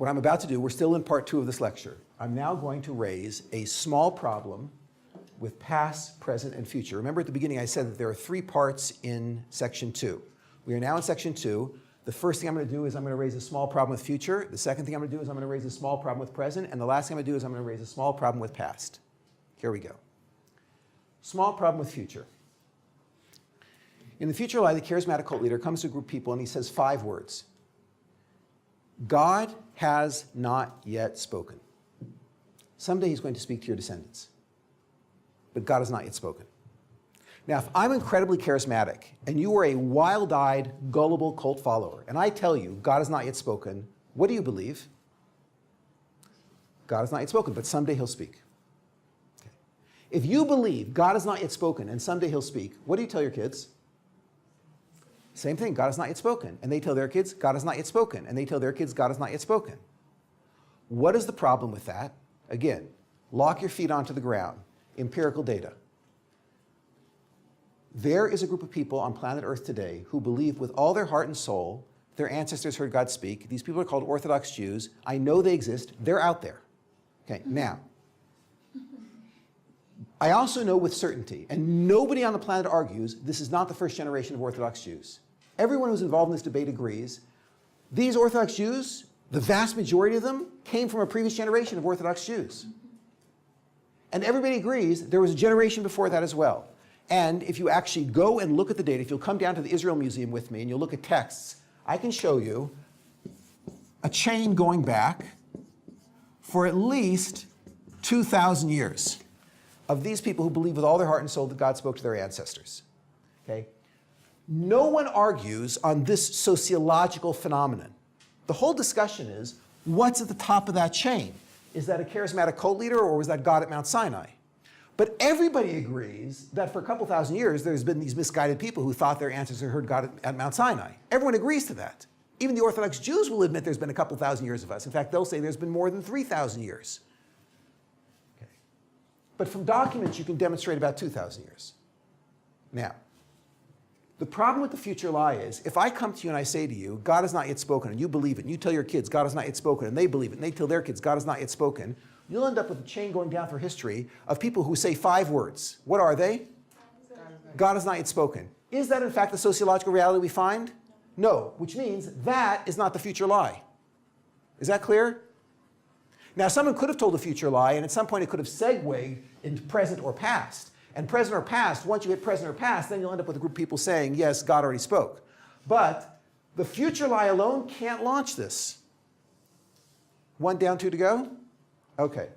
what I'm about to do, we're still in part 2 of this lecture. I'm now going to raise a small problem with past, present, and future. Remember at the beginning I said that there are 3 parts in section 2. We are now in section 2. The first thing I'm going to do is I'm going to raise a small problem with future. The second thing I'm going to do is I'm going to raise a small problem with present. And the last thing I'm going to do is I'm going to raise a small problem with past. Here we go. Small problem with future. In the future lie, the charismatic cult leader comes to a group of people and he says 5 words. God has not yet spoken. Someday he's going to speak to your descendants. But God has not yet spoken. Now, if I'm incredibly charismatic and you are a wild-eyed, gullible cult follower, and I tell you God has not yet spoken, what do you believe? God has not yet spoken, but someday he'll speak. Okay. If you believe God has not yet spoken and someday he'll speak, what do you tell your kids? Same thing, God has not yet spoken. And they tell their kids, God has not yet spoken. And they tell their kids, God has not yet spoken. What is the problem with that? Again, lock your feet onto the ground. Empirical data. There is a group of people on planet Earth today who believe with all their heart and soul their ancestors heard God speak. These people are called Orthodox Jews. I know they exist. They're out there. Okay, now, I also know with certainty, and nobody on the planet argues, this is not the first generation of Orthodox Jews. Everyone who's involved in this debate agrees. These Orthodox Jews, the vast majority of them, came from a previous generation of Orthodox Jews. And everybody agrees there was a generation before that as well. And if you actually go and look at the data, if you'll come down to the Israel Museum with me and you'll look at texts, I can show you a chain going back for at least 2,000 years of these people who believe with all their heart and soul that God spoke to their ancestors. Okay? No one argues on this sociological phenomenon. The whole discussion is, what's at the top of that chain? Is that a charismatic cult leader or was that God at Mount Sinai? But everybody agrees that for a couple thousand years, there's been these misguided people who thought their ancestors heard God at Mount Sinai. Everyone agrees to that. Even the Orthodox Jews will admit there's been a couple thousand years of us. In fact, they'll say there's been more than 3,000 years. Okay. But from documents, you can demonstrate about 2,000 years. Now, the problem with the future lie is, if I come to you and I say to you, God has not yet spoken, and you believe it, and you tell your kids, God has not yet spoken, and they believe it, and they tell their kids, God has not yet spoken, you'll end up with a chain going down through history of people who say 5 words. What are they? God has not yet spoken. Is that in fact the sociological reality we find? No, which means that is not the future lie. Is that clear? Now, someone could have told a future lie, and at some point it could have segued into present or past. And present or past, once you hit present or past, then you'll end up with a group of people saying, yes, God already spoke. But the future lie alone can't launch this. 1 down, 2 to go? Okay.